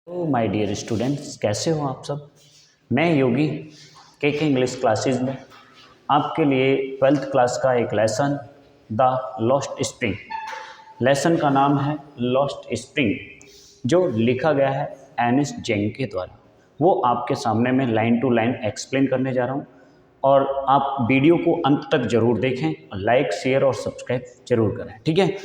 तो my dear students, कैसे हो आप सब। मैं योगी के इंग्लिश क्लासेस में आपके लिए 12th क्लास का एक lesson the lost spring. Lesson का नाम है लॉस्ट स्प्रिंग, जो लिखा गया है एर्नेस्ट जंग के द्वारा। वो आपके सामने मैं लाइन टू लाइन एक्सप्लेन करने जा रहा हूँ और आप वीडियो को अंत तक ज़रूर देखें और लाइक शेयर और सब्सक्राइब जरूर करें, ठीक है।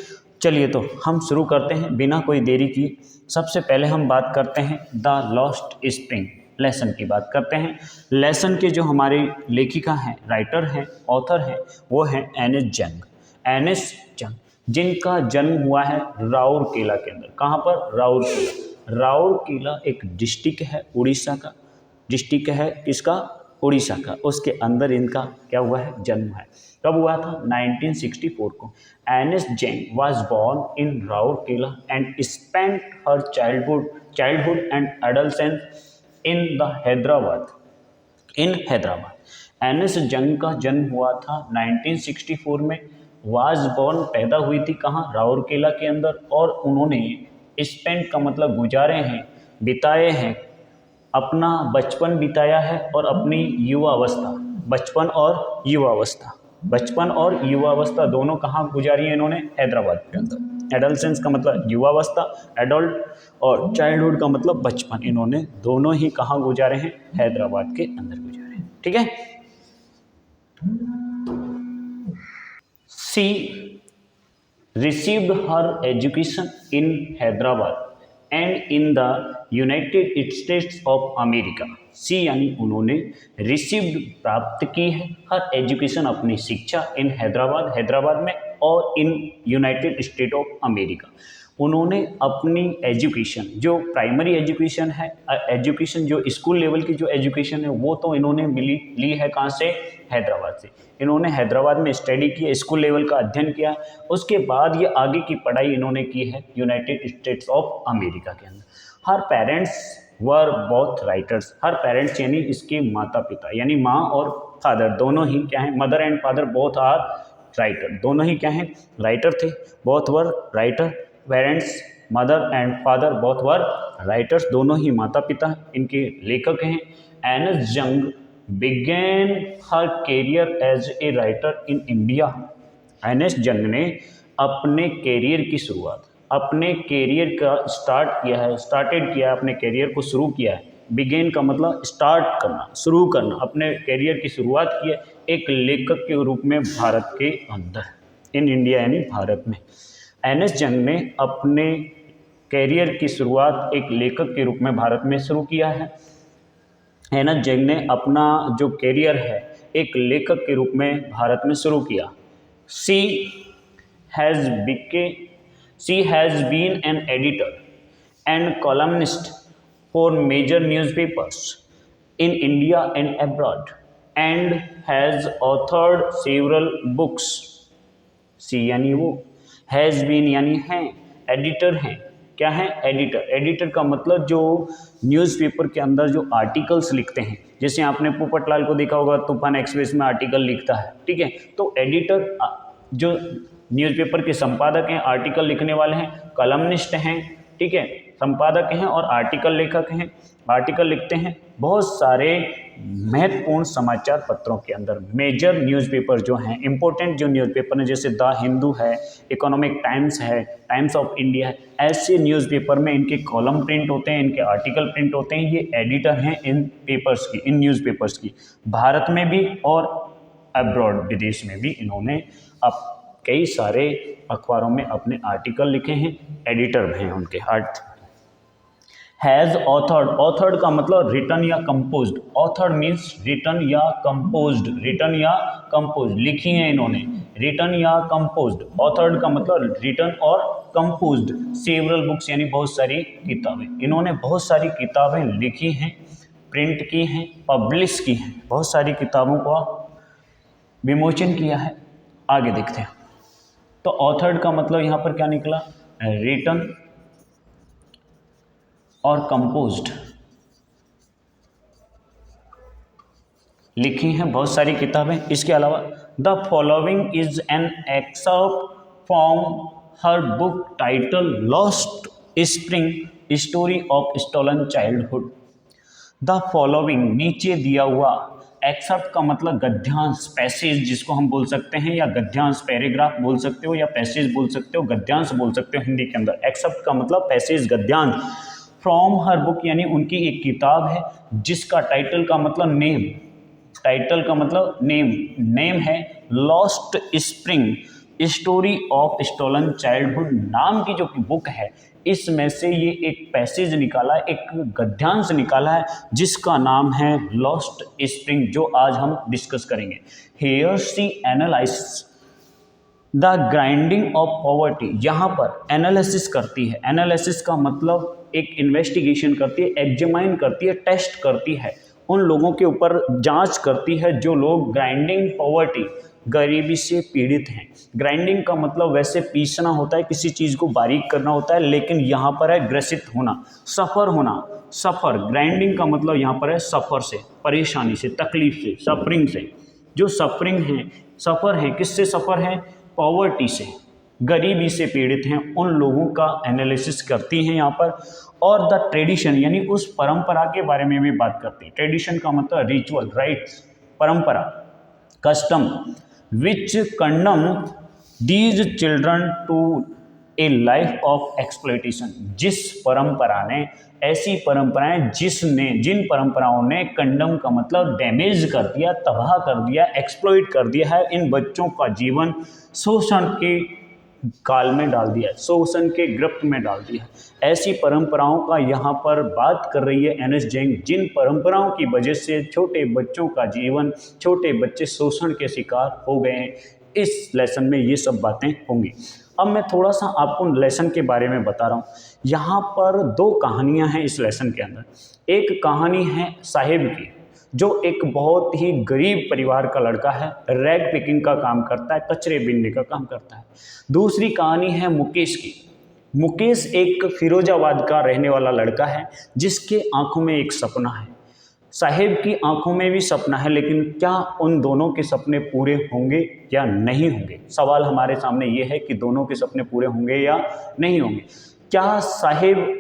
चलिए तो हम शुरू करते हैं बिना कोई देरी किए। सबसे पहले हम बात करते हैं द लॉस्ट स्प्रिंग लेसन की बात करते हैं। लेसन के जो हमारी लेखिका हैं, राइटर हैं, ऑथर हैं, वो हैं एर्नेस्ट जंग। एर्नेस्ट जंग जिनका जन्म हुआ है राउरकेला के अंदर। कहाँ पर? राउरकेला। राउरकेला एक डिस्ट्रिक्ट है उड़ीसा का, डिस्ट्रिक्ट है किसका? उड़ीसा का। उसके अंदर इनका क्या हुआ है? जन्म है। कब हुआ था? 1964 को। Ernest Jung was born in Rourkela and spent her childhood and adolescence in the Hyderabad. Ernest Jung का जन्म हुआ था 1964 में। वाज बोर्न पैदा हुई थी कहाँ? राउरकेला के अंदर। और उन्होंने स्पेंट का मतलब गुजारे हैं, बिताए हैं, अपना बचपन बिताया है और अपनी युवावस्था, बचपन और युवावस्था दोनों कहाँ गुजारी है इन्होंने? हैदराबाद के अंदर। एडोलसेंस का मतलब युवावस्था, एडल्ट, और चाइल्डहुड का मतलब बचपन, इन्होंने दोनों ही कहाँ गुजारे हैं? हैदराबाद के अंदर गुजारे हैं, ठीक है। सी received her education in Hyderabad and in the United States of America। सी यानी उन्होंने रिसीव्ड प्राप्त की है, हर एजुकेशन अपनी शिक्षा इन हैदराबाद में और in United state of America. उन्होंने अपनी एजुकेशन जो प्राइमरी एजुकेशन है, एजुकेशन जो स्कूल लेवल की जो एजुकेशन है वो तो इन्होंने ली है कहाँ से? हैदराबाद से। इन्होंने हैदराबाद में स्टडी किया, स्कूल लेवल का अध्ययन किया। उसके बाद ये आगे की पढ़ाई इन्होंने की है यूनाइटेड स्टेट्स ऑफ अमेरिका के अंदर। Her parents were both writers. Her parents यानी इसके माता पिता, यानी माँ और फादर दोनों ही क्या है? Mother and father both are writer. दोनों ही क्या हैं? राइटर थे। Both were writer. Parents, mother and father both were writers. दोनों ही माता पिता इनके लेखक हैं। एर्नेस्ट जंग began her career as a writer in India। Earnest जंग ने अपने कैरियर की शुरुआत, अपने कैरियर का स्टार्टेड किया, अपने कैरियर को शुरू किया है। बिगेन का मतलब स्टार्ट करना, शुरू करना। अपने कैरियर की शुरुआत की है एक लेखक के रूप में भारत के अंदर, इन इंडिया यानी भारत में। एर्नेस्ट जंग ने अपने कैरियर की शुरुआत एक लेखक के रूप में भारत में शुरू किया है। एर्नेस्ट जंग ने अपना जो कैरियर है एक लेखक के रूप में भारत में शुरू किया। She has been an editor and columnist for major newspapers in India and abroad and has authored several books. She यानी वो, हैज़ बीन यानी हैं, एडिटर हैं। क्या है? एडिटर। एडिटर का मतलब जो न्यूज़पेपर के अंदर जो आर्टिकल्स लिखते हैं, जैसे आपने पोपटलाल को देखा होगा तूफान एक्सप्रेस में आर्टिकल लिखता है, ठीक है। तो एडिटर जो न्यूज़पेपर के संपादक हैं, आर्टिकल लिखने वाले हैं, कॉलमनिस्ट हैं, ठीक है, संपादक हैं और आर्टिकल लेखक हैं, आर्टिकल लिखते हैं बहुत सारे महत्वपूर्ण समाचार पत्रों के अंदर। मेजर न्यूज़पेपर जो हैं, इंपॉर्टेंट जो न्यूज़पेपर हैं, जैसे द हिंदू है, इकोनॉमिक टाइम्स है, टाइम्स ऑफ इंडिया है, ऐसे न्यूज़पेपर में इनके कॉलम प्रिंट होते हैं, इनके आर्टिकल प्रिंट होते हैं। ये एडिटर हैं इन पेपर्स की, इन न्यूज़पेपर्स की, भारत में भी और अब्रॉड, विदेश में भी इन्होंने अब कई सारे अखबारों में अपने आर्टिकल लिखे हैं, एडिटर हैं उनके। हैज़ ऑथर्ड का मतलब रिटन या कंपोज्ड। ऑथर्ड मीन्स रिटन या कंपोज्ड, लिखी हैं इन्होंने, रिटन या कंपोज्ड। ऑथर्ड का मतलब रिटन और कंपोज्ड। सेवरल बुक्स यानी बहुत सारी किताबें। इन्होंने बहुत सारी किताबें लिखी हैं, प्रिंट की हैं, पब्लिश की हैं, बहुत सारी किताबों का विमोचन किया है। आगे देखते हैं। तो ऑथर्ड का मतलब यहाँ पर क्या निकला? रिटन और कंपोज्ड, लिखी हैं बहुत सारी किताबें। इसके अलावा the following is an excerpt from her book title lost spring story of stolen childhood. The following नीचे दिया हुआ एक्सेप्ट का मतलब गद्यांश, पैसेज जिसको हम बोल सकते हैं, या गद्यांश पैराग्राफ बोल सकते हो, या पैसेज बोल सकते हो, गद्यांश बोल सकते हो हिंदी के अंदर। एक्सेप्ट का मतलब पैसेज, गद्यांश। फ्रॉम हर बुक यानी उनकी एक किताब है जिसका टाइटल का मतलब नेम, टाइटल का मतलब नेम, नेम है lost spring story of stolen childhood. नाम की जो बुक है इसमें से ये एक पैसेज निकाला है, एक गद्यांश निकाला है जिसका नाम है लॉस्ट स्प्रिंग, जो आज हम डिस्कस करेंगे। Here she analyse the grinding of poverty. यहाँ पर एनालिसिस करती है, एनालिसिस का मतलब एक इन्वेस्टिगेशन करती है, एग्जामाइन करती है, टेस्ट करती है, उन लोगों के ऊपर जांच करती है जो लोग ग्राइंडिंग पॉवर्टी, गरीबी से पीड़ित हैं। ग्राइंडिंग का मतलब वैसे पीसना होता है, किसी चीज़ को बारीक करना होता है, लेकिन यहाँ पर है ग्रसित होना, सफ़र होना, सफ़र। ग्राइंडिंग का मतलब यहाँ पर है सफ़र से, परेशानी से, तकलीफ से, सफरिंग से। जो सफरिंग है, सफ़र है, किससे सफ़र है? पॉवर्टी से, गरीबी से पीड़ित हैं, उन लोगों का एनालिसिस करती हैं यहाँ पर। और द ट्रेडिशन यानी उस परंपरा के बारे में भी बात करती है। ट्रेडिशन का मतलब रिचुअल, राइट्स, परंपरा, custom which condemn these children to a life of exploitation. जिस परंपरा ने, ऐसी परंपराएं जिन परंपराओं ने कंडम का मतलब डैमेज कर दिया, तबाह कर दिया, एक्सप्लॉइट कर दिया है, इन बच्चों का जीवन शोषण के काल में डाल दिया, शोषण के गिरफ्त में डाल दिया। ऐसी परंपराओं का यहाँ पर बात कर रही है एन.एस. जैन, जिन परंपराओं की वजह से छोटे बच्चों का जीवन, छोटे बच्चे शोषण के शिकार हो गए हैं। इस लेसन में ये सब बातें होंगी। अब मैं थोड़ा सा आपको लेसन के बारे में बता रहा हूँ। यहाँ पर दो कहानियाँ हैं इस लेसन के अंदर। एक कहानी है साहिब की, जो एक बहुत ही गरीब परिवार का लड़का है, रैग पिकिंग का काम करता है, कचरे बीनने का काम करता है। दूसरी कहानी है मुकेश की। मुकेश एक फिरोजाबाद का रहने वाला लड़का है जिसके आंखों में एक सपना है। साहिब की आंखों में भी सपना है, लेकिन क्या उन दोनों के सपने पूरे होंगे या नहीं होंगे? सवाल हमारे सामने ये है कि दोनों के सपने पूरे होंगे या नहीं होंगे। क्या साहिब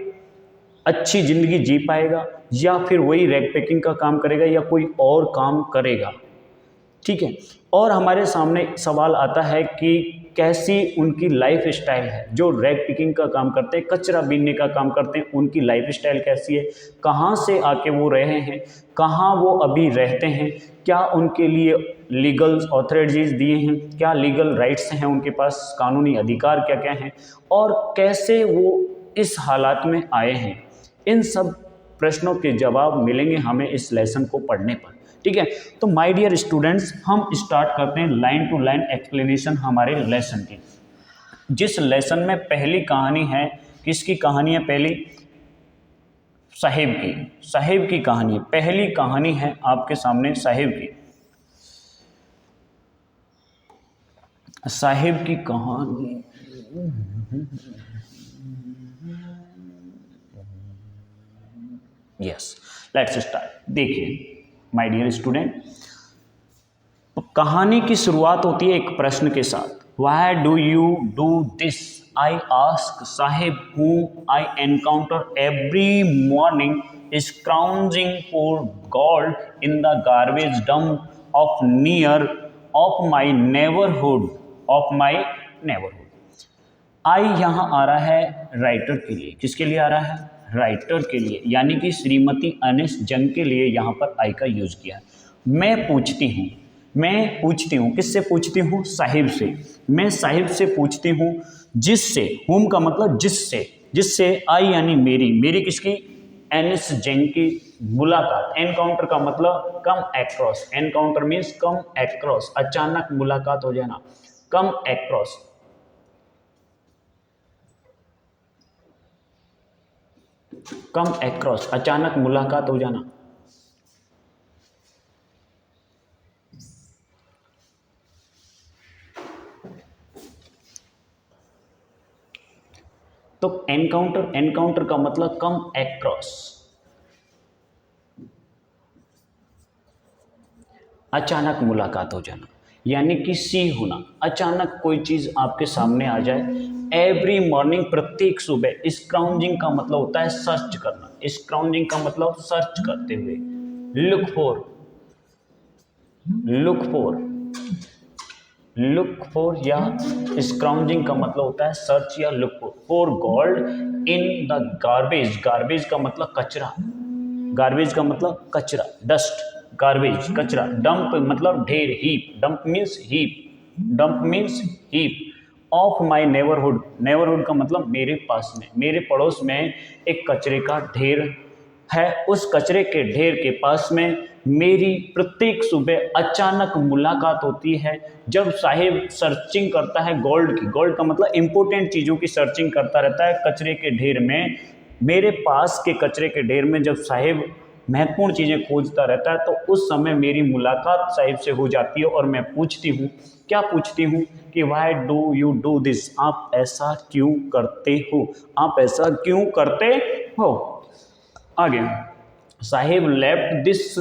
अच्छी ज़िंदगी जी पाएगा, या फिर वही रैग पैकिंग का काम करेगा, या कोई और काम करेगा? ठीक है। और हमारे सामने सवाल आता है कि कैसी उनकी लाइफ स्टाइल है। जो रैग पिकिंग का काम करते हैं, कचरा बीनने का काम करते हैं, उनकी लाइफ स्टाइल कैसी है, कहाँ से आके वो रहे हैं, कहाँ वो अभी रहते हैं, क्या उनके लिए लीगल ऑथोरिटीज़ दिए हैं, क्या लीगल राइट्स हैं उनके पास, कानूनी अधिकार क्या क्या हैं, और कैसे वो इस हालात में आए हैं। इन सब प्रश्नों के जवाब मिलेंगे हमें इस लेसन को पढ़ने पर। ठीक है, तो माय डियर स्टूडेंट्स, हम स्टार्ट करते हैं लाइन टू लाइन एक्सप्लेनेशन हमारे लेसन की। जिस लेसन में पहली कहानी है, किसकी कहानी है? पहली साहिब की, साहिब की कहानी है। पहली कहानी है आपके सामने साहिब की, साहिब की कहानी। Yes, let's start. देखिए माय डियर स्टूडेंट, कहानी की शुरुआत होती है एक प्रश्न के साथ। Why do you do this? I ask Sahib, whom I encounter every morning scrounging for gold in the garbage dump of my neighborhood. आई यहाँ आ रहा है राइटर के लिए। किसके लिए आ रहा है? राइटर के लिए, यानी कि श्रीमती एन.एस. जंग के लिए यहाँ पर आई का यूज किया। मैं पूछती हूँ, किससे पूछती हूँ? साहिब से। मैं साहिब से पूछती हूँ, जिससे, हुम का मतलब जिससे आई यानी मेरी किसकी? एन.एस. जंग की मुलाकात। एनकाउंटर का मतलब कम एक्रोस, एनकाउंटर मीन्स कम एक्रोस, अचानक मुलाकात हो जाना, कम एक्रोस। कम एक्रोस, अचानक मुलाकात हो जाना। तो एनकाउंटर का मतलब कम एक्रोस, अचानक मुलाकात हो जाना। यानी कि सी होना, अचानक कोई चीज़ आपके सामने आ जाए। एवरी मॉर्निंग, प्रत्येक सुबह। स्क्राउंजिंग का मतलब होता है सर्च करना, स्क्राउंजिंग का मतलब सर्च करते हुए। Look for, look for, look for या स्क्राउंजिंग का मतलब होता है सर्च या look for gold in the garbage. Garbage का मतलब कचरा, गार्बेज का मतलब कचरा, डस्ट, गार्बेज कचरा। डंप मतलब ढेर, heap, dump means heap, dump means heap of my neighbourhood. Neighbourhood का मतलब मेरे पास में, मेरे पड़ोस में एक कचरे का ढेर है। उस कचरे के ढेर के पास में मेरी प्रत्येक सुबह अचानक मुलाकात होती है। जब साहिब सर्चिंग करता है गोल्ड की, गोल्ड का मतलब इंपॉर्टेंट चीज़ों की सर्चिंग करता रहता है कचरे के ढेर में, मेरे पास के कचरे के ढेर में जब साहिब महत्वपूर्ण चीज़ें खोजता रहता है तो उस समय मेरी मुलाकात साहिब से हो जाती है और मैं पूछती हूँ, क्या पूछती हूँ कि why do you do this, आप ऐसा क्यों करते हो, आप ऐसा क्यों करते हो। आगे, Sahib left this,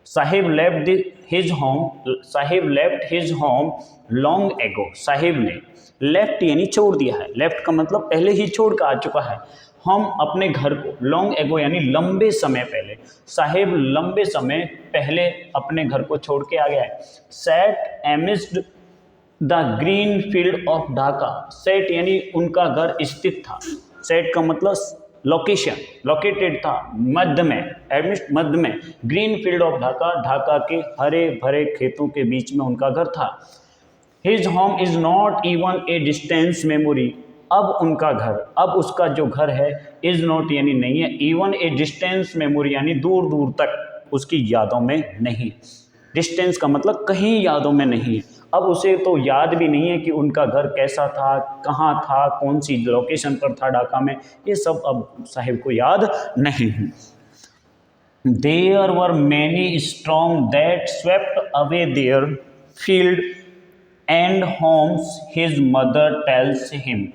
Sahib left his home, Sahib left his home long ago. Sahib ने लेफ्ट यानी छोड़ दिया है, लेफ्ट का मतलब पहले ही छोड़ कर आ चुका है। हम अपने घर को, लॉन्ग एगो यानी लंबे समय पहले, साहिब लंबे समय पहले अपने घर को छोड़ के आ गया है। Set amidst the green field of Dhaka. Set यानी उनका घर स्थित था, सेट का मतलब लोकेशन, लोकेटेड था, मध्य में, एडमिस्ट मध्य में। Green field of Dhaka, Dhaka के हरे भरे खेतों के बीच में उनका घर था। His home is not even a distance memory. अब उनका घर, अब उसका जो घर है, इज नॉट यानी नहीं है, इवन ए डिस्टेंस मेमोरी यानी दूर दूर तक उसकी यादों में नहीं। डिस्टेंस का मतलब कहीं यादों में नहीं है। अब उसे तो याद भी नहीं है कि उनका घर कैसा था, कहाँ था, कौन सी लोकेशन पर था ढाका में, ये सब अब साहिब को याद नहीं है। There were many storms that swept away their field and homes, his mother tells him.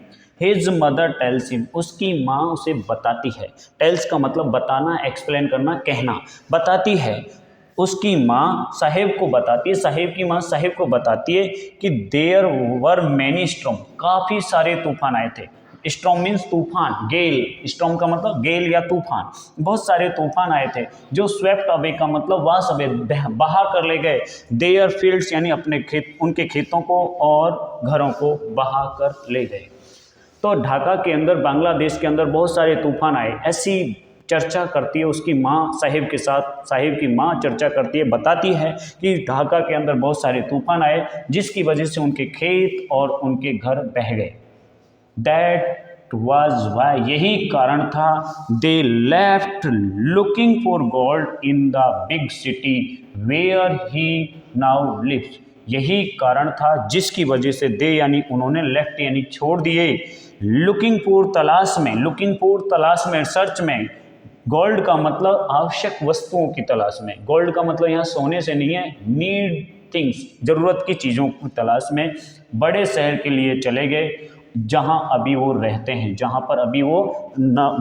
His mother tells him, उसकी माँ उसे बताती है। tells का मतलब बताना, एक्सप्लेन करना, कहना, बताती है। उसकी माँ साहिब को बताती है, साहिब की माँ साहिब को बताती है कि देयर वर मैनी स्टॉर्म, काफ़ी सारे तूफान आए थे। स्टॉर्म मीन्स तूफान, गेल, स्टॉर्म का मतलब गेल या तूफान, बहुत सारे तूफान आए थे। जो स्वेप्ट अवे का मतलब वास अवे, बहा कर ले गए। देयर फील्ड्स यानी अपने खेत, उनके खेतों को और घरों को बहा कर ले गए। तो ढाका के अंदर, बांग्लादेश के अंदर बहुत सारे तूफान आए, ऐसी चर्चा करती है उसकी माँ साहिब के साथ। साहिब की माँ चर्चा करती है, बताती है कि ढाका के अंदर बहुत सारे तूफान आए जिसकी वजह से उनके खेत और उनके घर बह गए। दैट वाज वाई, यही कारण था, they left looking for gold in the big city where he now lives. यही कारण था जिसकी वजह से दे यानी उन्होंने, लेफ्ट यानी छोड़ दिए, लुकिंग फॉर तलाश में, लुकिंग फॉर तलाश में, सर्च में, गोल्ड का मतलब आवश्यक वस्तुओं की तलाश में, गोल्ड का मतलब यहाँ सोने से नहीं है, नीड थिंग्स, जरूरत की चीज़ों की तलाश में बड़े शहर के लिए चले गए जहाँ अभी वो रहते हैं, जहाँ पर अभी वो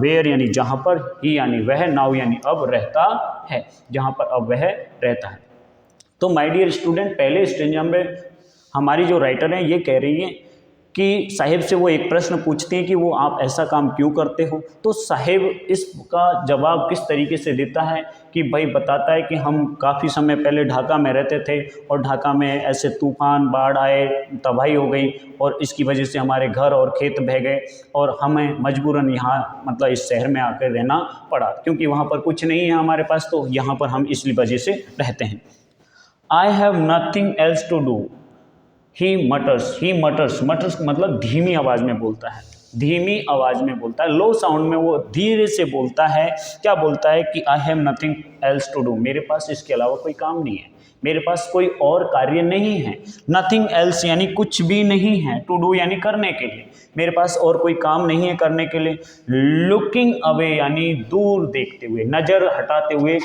वेयर यानी जहाँ पर, ही यानी वह, नाउ यानी अब रहता है, जहाँ पर अब वह रहता है। तो माय डियर स्टूडेंट, पहले स्टेंजा में हमारी जो राइटर हैं ये कह रही हैं कि साहिब से वो एक प्रश्न पूछती हैं कि वो आप ऐसा काम क्यों करते हो। तो साहिब इसका जवाब किस तरीके से देता है कि भाई बताता है कि हम काफ़ी समय पहले ढाका में रहते थे और ढाका में ऐसे तूफान, बाढ़ आए, तबाही हो गई और इसकी वजह से हमारे घर और खेत बह गए और हमें मजबूरन यहाँ मतलब इस शहर में आकर रहना पड़ा, क्योंकि वहाँ पर कुछ नहीं है हमारे पास, तो यहाँ पर हम इसलिए वजह से रहते हैं। I have nothing else to do, he mutters, he mutters, mutters मतलब धीमी आवाज़ में बोलता है, धीमी आवाज़ में बोलता है, लो साउंड में वो धीरे से बोलता है। क्या बोलता है कि I have nothing else to do, मेरे पास इसके अलावा कोई काम नहीं है, मेरे पास कोई और कार्य नहीं है। नथिंग एल्स यानी कुछ भी नहीं है, टू डू यानी करने के लिए, मेरे पास और कोई काम नहीं है करने के लिए। लुकिंग अवे यानी दूर देखते हुए, नज़र हटाते हुए,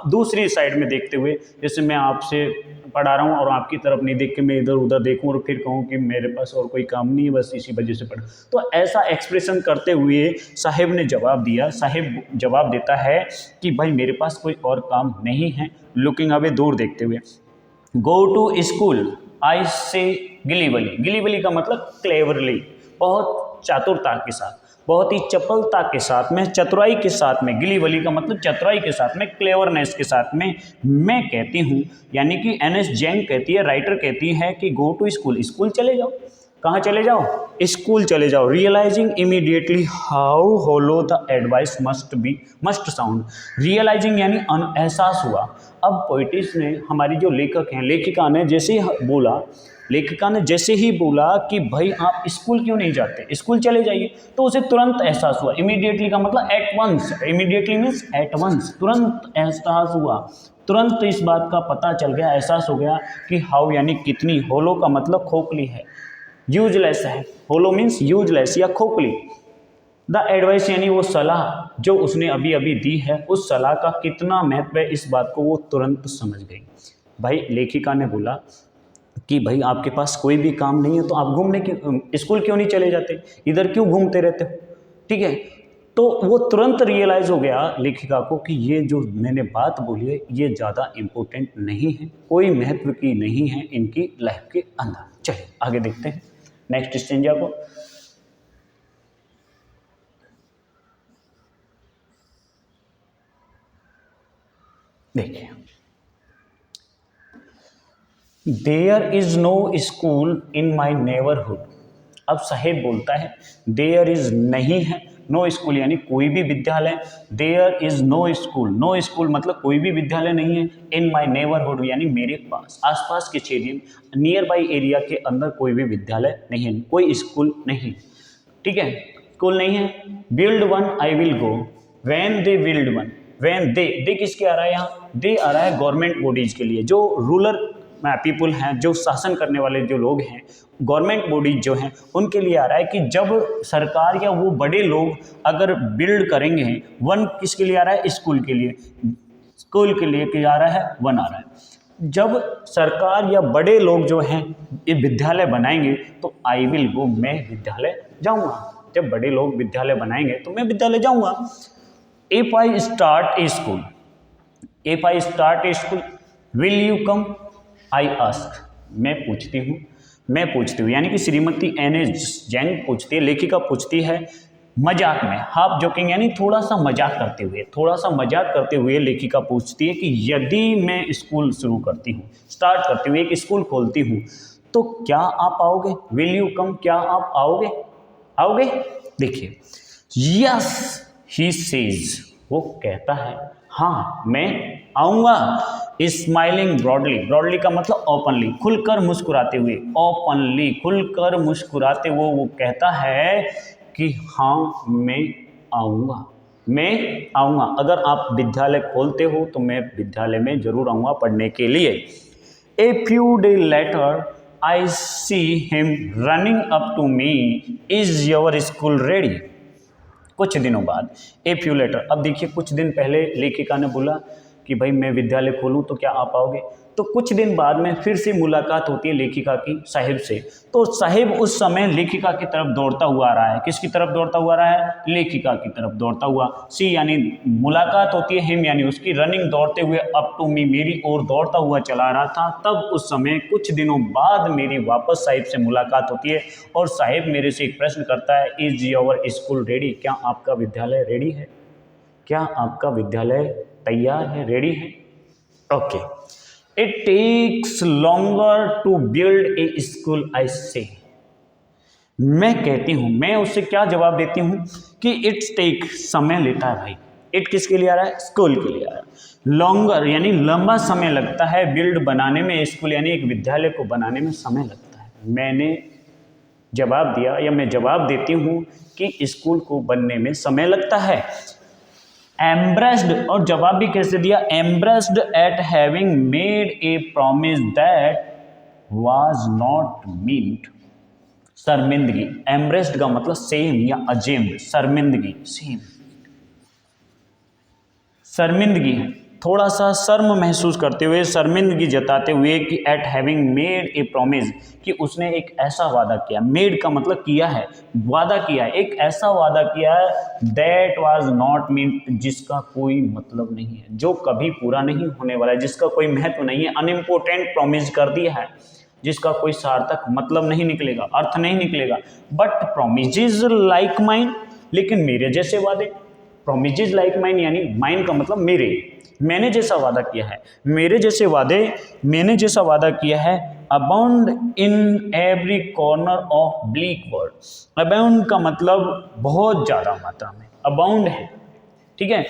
दूसरी साइड में देखते हुए, जैसे मैं आपसे पढ़ा रहा हूँ और आपकी तरफ नहीं देख के मैं इधर उधर देखूँ और फिर कहूँ कि मेरे पास और कोई काम नहीं है, बस इसी वजह से पढ़ा। तो ऐसा एक्सप्रेशन करते हुए साहिब ने जवाब दिया, साहिब जवाब देता है कि भाई मेरे पास कोई और काम नहीं है, लुकिंग अवे दूर देखते हुए। गो टू स्कूल आई से गिलीवली, गिलीवली का मतलब क्लेवरली, बहुत चातुरता के साथ, बहुत ही चपलता के साथ में, चतुराई के साथ में, गिलीवली का मतलब चतुराई के साथ में, क्लेवरनेस के साथ में मैं कहती हूँ, यानी कि एन.एस. जैंग कहती है, राइटर कहती है कि गो टू स्कूल, स्कूल चले जाओ। कहाँ चले जाओ? स्कूल चले जाओ। Realising immediately how hollow the advice must sound, realising यानी एहसास हुआ। अब पोइटिस ने, हमारी जो लेखक हैं, लेखिका ने जैसे ही बोला, लेखिका ने जैसे ही बोला कि भाई आप स्कूल क्यों नहीं जाते, स्कूल चले जाइए, तो उसे तुरंत एहसास हुआ। इमीडिएटली का मतलब at once, immediately means at once, तुरंत एहसास हुआ, तुरंत इस बात का पता चल गया, एहसास हो गया कि हाउ यानी कितनी, होलो का मतलब खोखली है, यूजलेस है, होलो मीन्स यूजलेस या खोखली, द एडवाइस यानी वो सलाह जो उसने अभी अभी दी है, उस सलाह का कितना महत्व है, इस बात को वो तुरंत समझ गई। भाई लेखिका ने बोला कि भाई आपके पास कोई भी काम नहीं है तो आप घूमने क्यों, स्कूल क्यों नहीं चले जाते, इधर क्यों घूमते रहते हो, ठीक है। तो वो तुरंत रियलाइज़ हो गया लेखिका को कि ये जो मैंने बात बोली है ये ज़्यादा इम्पोर्टेंट नहीं है, कोई महत्व की नहीं है इनकी लाइफ के अंदर। चलिए आगे देखते हैं नेक्स्ट स्टेंजा को। देखिए, there is no school in my neighbourhood. अब साहेब बोलता है देयर इज नहीं है, नो स्कूल यानी कोई भी विद्यालय, there is no school, no school मतलब कोई भी विद्यालय नहीं है, इन माई नेबरहुड यानी मेरे पास, आसपास के क्षेत्र, नियर बाई एरिया के अंदर कोई भी विद्यालय नहीं है, कोई स्कूल नहीं, ठीक है, स्कूल नहीं है। Build one I will go, when they build one, when they किसके आ रहा है यहाँ, दे आ रहा है गवर्नमेंट बॉडीज के लिए, जो रूलर पीपुल हैं, जो शासन करने वाले जो लोग हैं, गवर्नमेंट बॉडीज जो हैं, उनके लिए आ रहा है कि जब सरकार या वो बड़े लोग अगर बिल्ड करेंगे, वन किसके लिए आ रहा है, स्कूल के लिए, स्कूल के लिए क्या आ रहा है, वन आ रहा है। जब सरकार या बड़े लोग जो हैं ये विद्यालय बनाएंगे तो आई विल गो, मैं विद्यालय जाऊंगा, जब बड़े लोग विद्यालय बनाएंगे तो मैं विद्यालय जाऊंगा। If I start A school, if I start A school will you come, I ask, मैं पूछती हूँ यानी कि श्रीमती एन.एस. जैंग पूछती है, लेखिका पूछती है मजाक में, हाफ जोकिंग यानी थोड़ा सा मजाक करते हुए लेखिका पूछती है कि यदि मैं स्कूल शुरू करती हूँ, स्टार्ट करती हूँ, एक स्कूल खोलती हूँ, तो क्या आप आओगे, विल यू कम, क्या आप आओगे। देखिए, यस ही सेज, वो कहता है हाँ मैं आऊँगा। स्माइलिंग ब्रॉडली, ब्रॉडली का मतलब ओपनली, खुलकर मुस्कुराते हुए, ओपनली खुलकर मुस्कुराते हुए वो कहता है कि हाँ मैं आऊँगा, अगर आप विद्यालय खोलते हो तो मैं विद्यालय में जरूर आऊँगा पढ़ने के लिए। A few day later I see him running up to me, is your school ready. कुछ दिनों बाद, ए फ्यू लेटर, अब देखिए कुछ दिन पहले लेखिका ने बोला कि भाई मैं विद्यालय खोलूं तो क्या आप आओगे, तो कुछ दिन बाद में फिर से मुलाकात होती है लेखिका की साहिब से, तो साहिब उस समय लेखिका की तरफ दौड़ता हुआ आ रहा है, किसकी तरफ दौड़ता हुआ आ रहा है, लेखिका की तरफ दौड़ता हुआ। सी यानी मुलाकात होती है, हिम यानी उसकी, रनिंग दौड़ते हुए, अप टू मी मेरी ओर दौड़ता हुआ चला रहा था, तब उस समय कुछ दिनों बाद मेरी वापस साहिब से मुलाकात होती है और साहिब मेरे से एक प्रश्न करता है, इज योर स्कूल रेडी, क्या आपका विद्यालय रेडी है, क्या आपका विद्यालय तैयार है, रेडी है। Okay, it takes longer to build a school I say, मैं कहती हूं, मैं उससे क्या जवाब देती हूं कि इट्स टेक, समय लेता है भाई, इट किसके लिए आ रहा है, स्कूल के लिए आ रहा है, लॉन्गर यानी लंबा समय लगता है, बिल्ड बनाने में, स्कूल यानी एक विद्यालय को बनाने में समय लगता है। मैंने जवाब दिया या मैं जवाब देती हूं कि स्कूल को बनने में समय लगता है। एम्ब्रेस्ड, और जवाब भी कैसे दिया, embraced eight having made a promise that was not meant, शर्मिंदगी, एम्ब्रेस्ड का मतलब सेम या अजेम्ड, शर्मिंदगी, सेम शर्मिंदगी है, थोड़ा सा शर्म महसूस करते हुए, शर्मिंदगी जताते हुए कि eight having made a promise, कि उसने एक ऐसा वादा किया, मेड का मतलब किया है, वादा किया है, एक ऐसा वादा किया है दैट वाज नॉट मीन्ट, जिसका कोई मतलब नहीं है, जो कभी पूरा नहीं होने वाला है, जिसका कोई महत्व नहीं है, अनइम्पोर्टेंट प्रॉमिस कर दिया है, जिसका कोई सार्थक मतलब नहीं निकलेगा, अर्थ नहीं निकलेगा। बट प्रोमिसेस लाइक माइन, लेकिन मेरे जैसे वादे, प्रोमिसेस लाइक माइन यानी माइन का मतलब मेरे, मैंने जैसा वादा किया है, मेरे जैसे वादे, मैंने जैसा वादा किया है, abound in every corner of bleak world. Abound का मतलब बहुत ज़्यादा मात्रा में, अबाउंड है, ठीक है।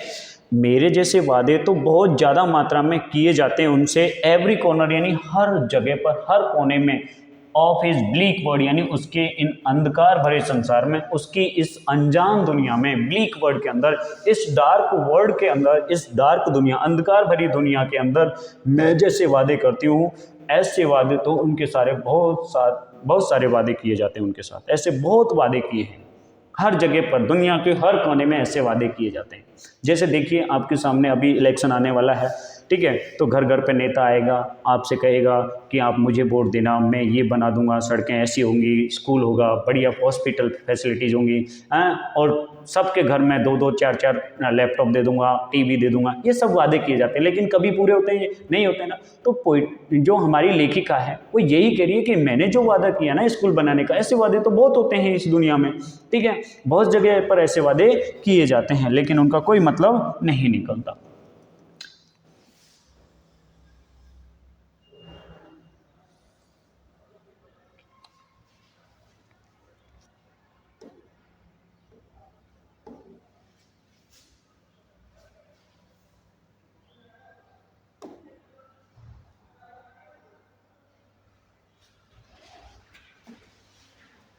मेरे जैसे वादे तो बहुत ज़्यादा मात्रा में किए जाते हैं उनसे, एवरी कॉर्नर यानी हर जगह पर, हर कोने में, ऑफ हिज ब्लीक वर्ड यानी उसके इन अंधकार भरे संसार में, उसकी इस अनजान दुनिया में, ब्लीक वर्ड के अंदर, इस डार्क वर्ल्ड के अंदर, इस डार्क दुनिया, अंधकार भरी दुनिया के अंदर मैं जैसे वादे करती हूँ, ऐसे वादे तो उनके सारे बहुत सारे वादे किए जाते हैं उनके साथ, ऐसे बहुत वादे किए हैं, हर जगह पर, दुनिया के हर कोने में ऐसे वादे किए जाते हैं। जैसे देखिए आपके सामने अभी इलेक्शन आने वाला है, ठीक है, तो घर घर पे नेता आएगा, आपसे कहेगा कि आप मुझे वोट देना, मैं ये बना दूंगा, सड़कें ऐसी होंगी, स्कूल होगा, बढ़िया हॉस्पिटल फैसिलिटीज़ होंगी, और सबके घर में 2-2 4-4 लैपटॉप दे दूंगा, टीवी दे दूंगा, ये सब वादे किए जाते हैं, लेकिन कभी पूरे होते हैं नहीं होते ना। तो जो हमारी लेखिका है वो यही कह रही है कि मैंने जो वादा किया ना स्कूल बनाने का, ऐसे वादे तो बहुत होते हैं इस दुनिया में, ठीक है, बहुत जगह पर ऐसे वादे किए जाते हैं, लेकिन उनका कोई मतलब नहीं निकलता।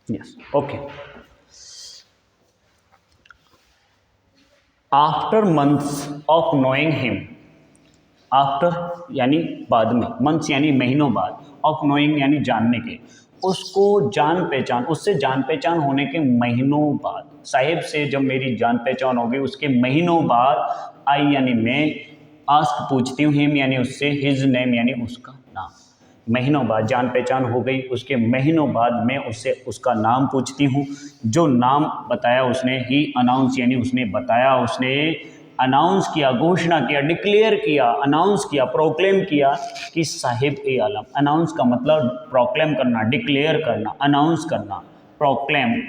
Yes, okay. After months of knowing him, after यानी बाद में, मंथ्स यानी महीनों बाद, ऑफ नोइंग यानी जानने के, उसको जान पहचान, उससे जान पहचान होने के महीनों बाद, साहिब से जब मेरी जान पहचान होगी उसके महीनों बाद, आई यानी मैं, आस्क पूछती हूँ, हिम यानी उससे, हिज नेम यानी उसका नाम, महीनों बाद जान पहचान हो गई, उसके महीनों बाद मैं उससे उसका नाम पूछती हूँ, जो नाम बताया उसने, ही अनाउंस यानी उसने बताया, उसने अनाउंस किया, घोषणा किया, डिक्लेयर किया, अनाउंस किया, प्रोक्लेम किया कि साहिब ए आलम। अनाउंस का मतलब प्रोक्लेम करना, डिक्लेयर करना, अनाउंस करना, प्रोक्लेम,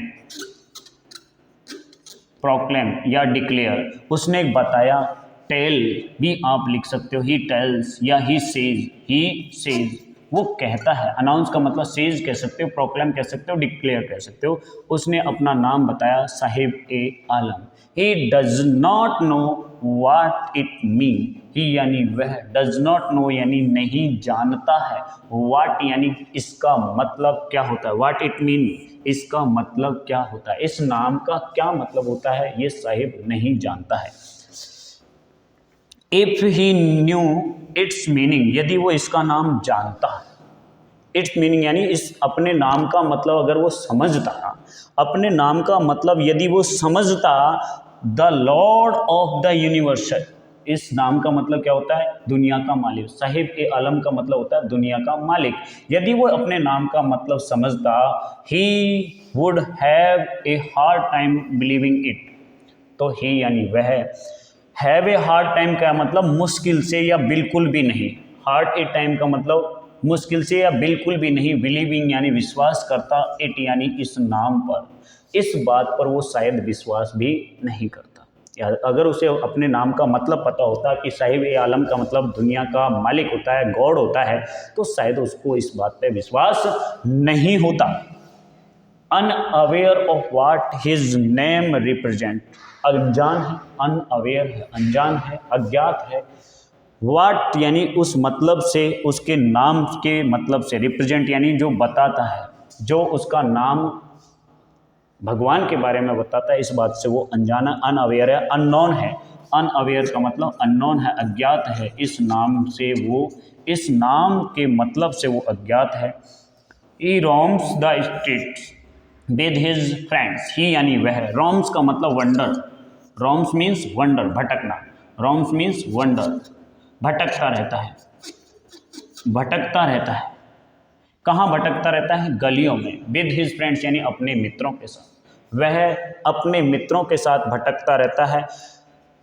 प्रोक्लेम या डिक्लेयर। उसने बताया, टेल भी आप लिख सकते हो, ही टेल्स या ही सेज, वो कहता है। अनाउंस का मतलब सेज कह सकते हो, प्रोक्लेम कह सकते हो, डिक्लेयर कह सकते हो। उसने अपना नाम बताया, Sahib e Alam. He does not know what it mean, he यानी वह, डज नॉट नो यानी नहीं जानता है, वाट यानी इसका मतलब क्या होता है, वाट इट मीन इसका मतलब क्या होता है, इस नाम का क्या मतलब होता है, ये साहिब नहीं जानता है। If he new it's meaning, यदि वो इसका नाम जानता है, इट्स मीनिंग यानी इस अपने नाम का मतलब अगर वो समझता, अपने नाम का मतलब यदि वो समझता, the Lord of the universe, इस नाम का मतलब क्या होता है, दुनिया का मालिक। साहिब ए आलम का मतलब होता है दुनिया का मालिक। यदि वो अपने नाम का मतलब समझता, he would have a hard time believing it, तो ही यानी वह, हैव ए हार्ड टाइम का मतलब मुश्किल से या बिल्कुल भी नहीं, हार्ड ए टाइम का मतलब मुश्किल से या बिल्कुल भी नहीं, बिलीविंग यानी विश्वास करता, इट यानी इस नाम पर, इस बात पर वो शायद विश्वास भी नहीं करता। या अगर उसे अपने नाम का मतलब पता होता कि साहिब ए आलम का मतलब दुनिया का मालिक होता है, गॉड होता है, तो शायद उसको इस बात पे विश्वास नहीं होता। Unaware of what his name represent, अनजान है, अनअवेयर है, अनजान है, अज्ञात है, वाट यानी उस मतलब से, उसके नाम के मतलब से, रिप्रेजेंट यानी जो बताता है, जो उसका नाम भगवान के बारे में बताता है, इस बात से वो अनजाना, अनअवेयर है, अननोन है। अनअवेयर का मतलब अननोन है, अज्ञात है, इस नाम से वो, इस नाम के मतलब से वो अज्ञात है। He roams the streets with his friends, he यानी वह, रोम्स का मतलब वंडर, रोम्स मीन्स वंडर, भटकना, रोम्स मीन्स वंडर, भटकता रहता है, भटकता रहता है। कहाँ भटकता रहता है? गलियों में। विद हिज फ्रेंड्स यानी अपने मित्रों के साथ, वह अपने मित्रों के साथ भटकता रहता है।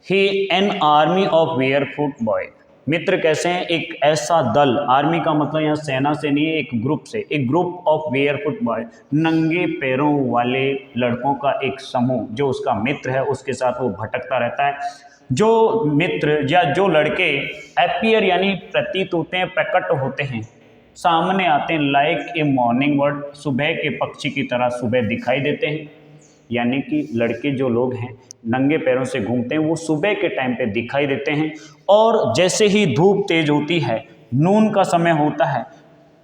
He an army of barefoot boy, मित्र कैसे हैं? एक ऐसा दल, आर्मी का मतलब यहाँ सेना से नहीं है, एक ग्रुप से, एक ग्रुप ऑफ बेयरफुट बॉय, नंगे पैरों वाले लड़कों का एक समूह, जो उसका मित्र है उसके साथ वो भटकता रहता है। जो मित्र या जो लड़के अपीयर यानी प्रतीत होते हैं, प्रकट होते हैं, सामने आते हैं, लाइक ए मॉर्निंग बर्ड, सुबह के पक्षी की तरह सुबह दिखाई देते हैं। यानी कि लड़के जो लोग हैं नंगे पैरों से घूमते हैं, वो सुबह के टाइम पे दिखाई देते हैं, और जैसे ही धूप तेज होती है, नून का समय होता है,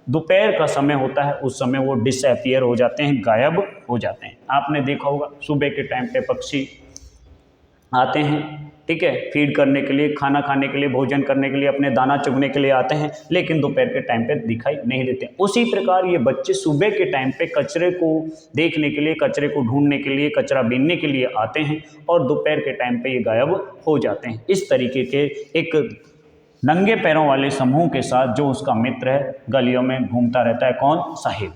दोपहर का समय होता है, उस समय वो डिसअपियर हो जाते हैं, गायब हो जाते हैं। आपने देखा होगा सुबह के टाइम पे पक्षी आते हैं, ठीक है, फीड करने के लिए, खाना खाने के लिए, भोजन करने के लिए, अपने दाना चुगने के लिए आते हैं, लेकिन दोपहर के टाइम पे दिखाई नहीं देते। उसी प्रकार ये बच्चे सुबह के टाइम पे कचरे को देखने के लिए, कचरे को ढूंढने के लिए, कचरा बीनने के लिए आते हैं, और दोपहर के टाइम पे ये गायब हो जाते हैं। इस तरीके के एक नंगे पैरों वाले समूह के साथ जो उसका मित्र है गलियों में घूमता रहता है। कौन? साहिब।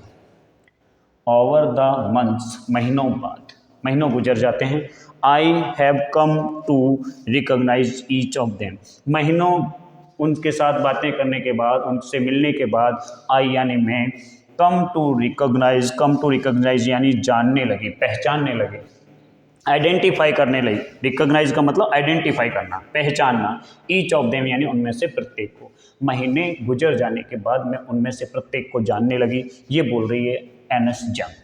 ओवर द मंथ्स, महीनों बाद, महीनों गुजर जाते हैं। I have come to recognise each of them, महीनों उनके साथ बातें करने के बाद, उनसे मिलने के बाद, आई यानी मैं, कम टू रिकॉग्नाइज यानी जानने लगी, पहचानने लगे, आइडेंटिफाई करने लगी। रिकॉग्नाइज का मतलब आइडेंटिफाई करना, पहचानना। ईच ऑफ देम यानी उनमें से प्रत्येक को। महीने गुजर जाने के बाद मैं उनमें से प्रत्येक को जानने लगी, ये बोल रही है Ernest Young.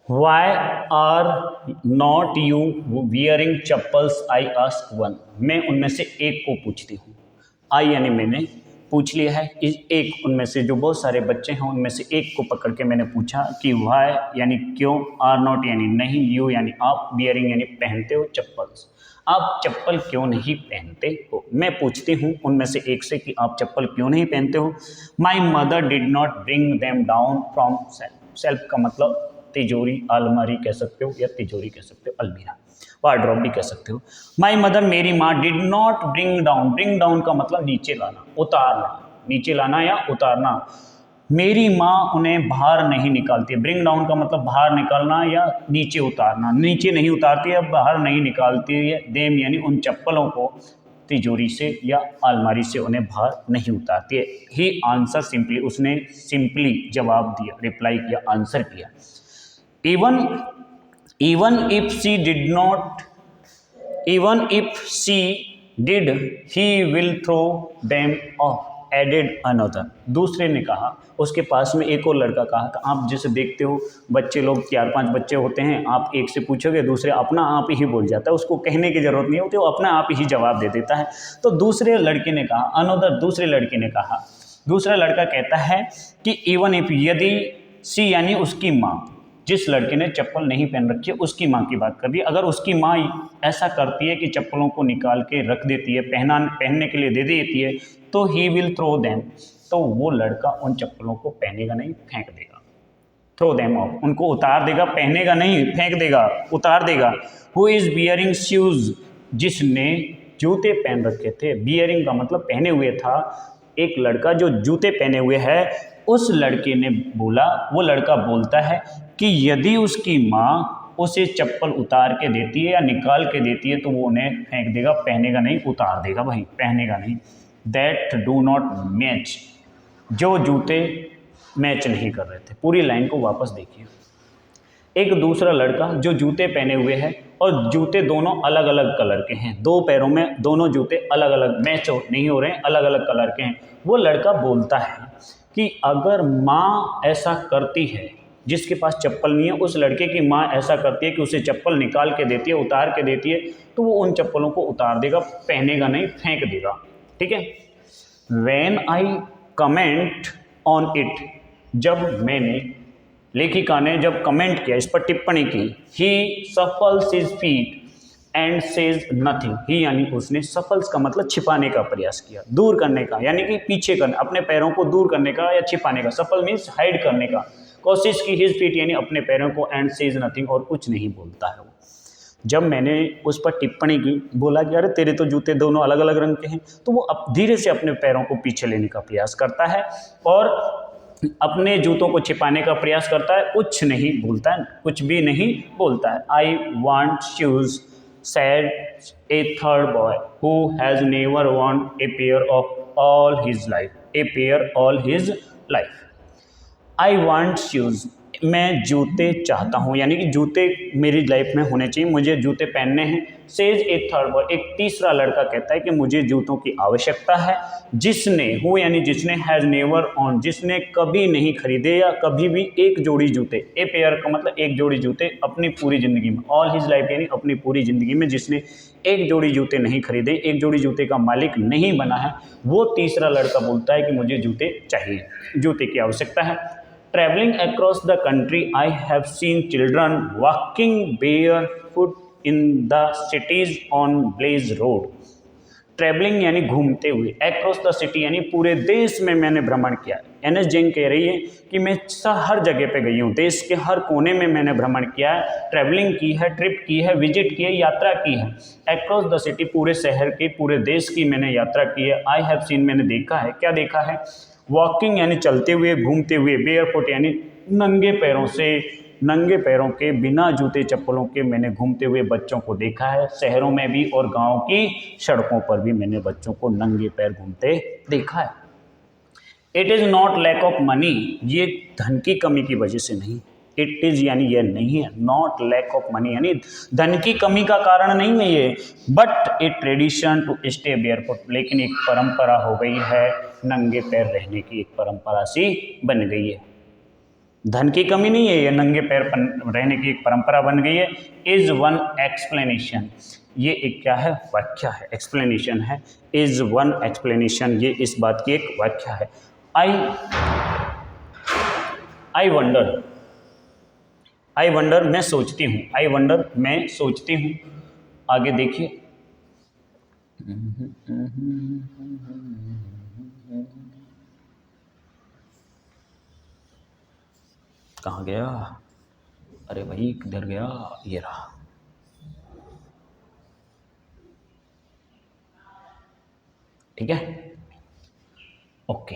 Why are not you wearing chappals? I ask one, मैं उनमें से एक को पूछती हूँ। आई यानी मैंने पूछ लिया है, इस एक उनमें से जो बहुत सारे बच्चे हैं उनमें से एक को पकड़ के मैंने पूछा कि वाई यानी क्यों, आर नॉट यानी नहीं, यू यानी आप, बियरिंग यानी पहनते हो चप्पल्स, आप चप्पल क्यों नहीं पहनते हो। मैं पूछती हूँ उनमें से एक से कि आप चप्पल क्यों नहीं पहनते हो। My mother did not bring them down from self, self का मतलब तिजोरी, अलमारी कह सकते हो, या तिजोरी कह सकते हो, अलमीरा, वार्डरोब भी कह सकते हो। माई मदर, मेरी माँ, did not bring down, bring down का मतलब नीचे लाना, उतारना, नीचे लाना या उतारना। मेरी माँ उन्हें बाहर नहीं निकालती है। ब्रिंग डाउन का मतलब बाहर निकालना या नीचे उतारना, नीचे नहीं उतारती है, बाहर नहीं निकालती है। देम यानी उन चप्पलों को तिजोरी से या अलमारी से उन्हें बाहर नहीं उतारती है। ही आंसर सिंपली, उसने सिंपली जवाब दिया, रिप्लाई किया, आंसर किया। Even if she did not, even if she did, he will throw them off, added another, दूसरे ने कहा, उसके पास में एक और लड़का कहा था। आप जैसे देखते हो बच्चे लोग, 4-5 बच्चे होते हैं, आप एक से पूछोगे दूसरे अपना आप ही बोल जाता है, उसको कहने की जरूरत नहीं होती, वो अपना आप ही जवाब दे देता है। तो दूसरे लड़के ने कहा, अनदर, दूसरे लड़के ने कहा, दूसरा लड़का कहता है कि इवन इफ, यदि, सी यानी उसकी माँ, जिस लड़के ने चप्पल नहीं पहन रखी है उसकी माँ की बात कर दी, अगर उसकी माँ ऐसा करती है कि चप्पलों को निकाल के रख देती है, पहनने के लिए दे देती है, तो ही विल थ्रो देम, तो वो लड़का उन चप्पलों को पहनेगा नहीं, फेंक देगा। थ्रो देम ऑफ, उनको उतार देगा, पहनेगा नहीं, फेंक देगा, उतार देगा। हु इज़ बियरिंग शूज, जिसने जूते पहन रखे थे। बियरिंग का मतलब पहने हुए था, एक लड़का जो जूते पहने हुए है, उस लड़के ने बोला, वो लड़का बोलता है कि यदि उसकी माँ उसे चप्पल उतार के देती है या निकाल के देती है तो वो उन्हें फेंक देगा, पहनेगा नहीं, उतार देगा भाई, पहनेगा नहीं। दैट डू नॉट मैच, जो जूते मैच नहीं कर रहे थे। पूरी लाइन को वापस देखिए। एक दूसरा लड़का जो जूते पहने हुए है और जूते दोनों अलग अलग कलर के हैं, दो पैरों में दोनों जूते अलग अलग मैच नहीं हो रहे हैं, अलग अलग कलर के हैं। वो लड़का बोलता है कि अगर माँ ऐसा करती है, जिसके पास चप्पल नहीं है, उस लड़के की माँ ऐसा करती है कि उसे चप्पल निकाल के देती है, उतार के देती है, तो वो उन चप्पलों को उतार देगा, पहनेगा नहीं, फेंक देगा। ठीक है। When I comment on it, जब मैंने, लेखिका ने जब कमेंट किया, इस पर टिप्पणी की, he shuffles his feet and says nothing, he यानी उसने, सफल्स का मतलब छिपाने का प्रयास किया, दूर करने का, यानी कि पीछे करने, अपने पैरों को दूर करने का या छिपाने का। सफल मीन्स हाइड करने का। कोशिश की हिज फीट यानी अपने पैरों को, एंड सेज नथिंग और कुछ नहीं बोलता है वो। जब मैंने उस पर टिप्पणी की, बोला कि अरे तेरे तो जूते दोनों अलग अलग रंग के हैं, तो वो धीरे से अपने पैरों को पीछे लेने का प्रयास करता है और अपने जूतों को छिपाने का प्रयास करता है, कुछ नहीं बोलता है, कुछ भी नहीं बोलता है। I want shoes said a third boy who has never worn a pair all his life. I want shoes. मैं जूते चाहता हूँ, यानी कि जूते मेरी लाइफ में होने चाहिए, मुझे जूते पहनने हैं। सेज एक थर्ड बॉय, एक तीसरा लड़का कहता है कि मुझे जूतों की आवश्यकता है। जिसने, हु यानी जिसने, हैज़ नेवर ऑन, जिसने कभी नहीं खरीदे या कभी भी एक जोड़ी जूते, ए पेयर का मतलब एक जोड़ी जूते अपनी पूरी ज़िंदगी में, ऑल हिज लाइफ यानी अपनी पूरी ज़िंदगी में जिसने एक जोड़ी जूते नहीं खरीदे, एक जोड़ी जूते का मालिक नहीं बना है, वो तीसरा लड़का बोलता है कि मुझे जूते चाहिए, जूते की आवश्यकता है। Traveling across the country, I have seen children walking barefoot in the cities on Blaze Road. Travelling यानी घूमते हुए, अक्रॉस द सिटी यानी पूरे देश में मैंने भ्रमण किया। एन एस जैन कह रही है कि मैं हर जगह पे गई हूँ, देश के हर कोने में मैंने भ्रमण किया है, ट्रैवलिंग की है, ट्रिप की है, विजिट की है, यात्रा की है। अक्रॉस द सिटी पूरे शहर की, पूरे देश की मैंने यात्रा की है। आई हैव सीन मैंने देखा है, क्या देखा है? वॉकिंग यानी चलते हुए, घूमते हुए, बेयरफुट यानी नंगे पैरों से, नंगे पैरों के बिना जूते चप्पलों के मैंने घूमते हुए बच्चों को देखा है। शहरों में भी और गांव की सड़कों पर भी मैंने बच्चों को नंगे पैर घूमते देखा है। It is not lack of money, ये धन की कमी की वजह से नहीं। इट इज़ यानी यह नहीं है, नॉट लैक ऑफ मनी यानी धन की कमी का कारण नहीं है ये, but a tradition to stay barefoot, लेकिन एक परंपरा हो गई है, नंगे पैर रहने की एक परंपरा सी बन गई है। धन की कमी नहीं है, ये नंगे पैर रहने की एक परंपरा बन गई है। इज वन एक्सप्लेनेशन, ये एक क्या है? व्याख्या है, एक्सप्लेनेशन है। इज वन एक्सप्लेनेशन, ये इस बात की एक व्याख्या है। आई वंडर मैं सोचती हूँ, आई वंडर मैं सोचती हूँ। आगे देखिए, कहाँ गया? अरे भाई किधर गया? ये रहा। ठीक है, okay.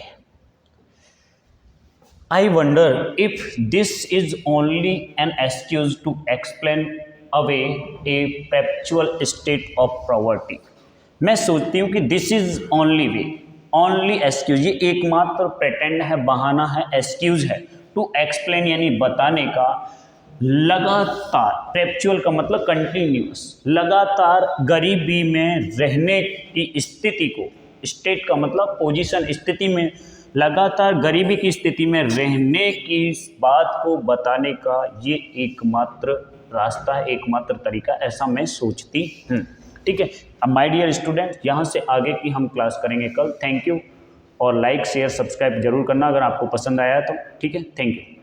I wonder if this is only an excuse to explain away a perpetual state of poverty. मैं सोचती हूँ कि this is only way, only excuse, ये एकमात्र प्रेटेंड है, बहाना है, एक्सक्यूज है, टू एक्सप्लेन यानी बताने का, लगातार, परपेचुअल का मतलब कंटिन्यूस, लगातार गरीबी में रहने की स्थिति को, स्टेट का मतलब पोजीशन, स्थिति में, लगातार गरीबी की स्थिति में रहने की बात को बताने का ये एकमात्र रास्ता है, एकमात्र तरीका, ऐसा मैं सोचती हूँ। ठीक है, अब माय डियर स्टूडेंट, यहाँ से आगे की हम क्लास करेंगे कल। थैंक यू, और लाइक शेयर सब्सक्राइब जरूर करना अगर आपको पसंद आया तो। ठीक है, थैंक यू।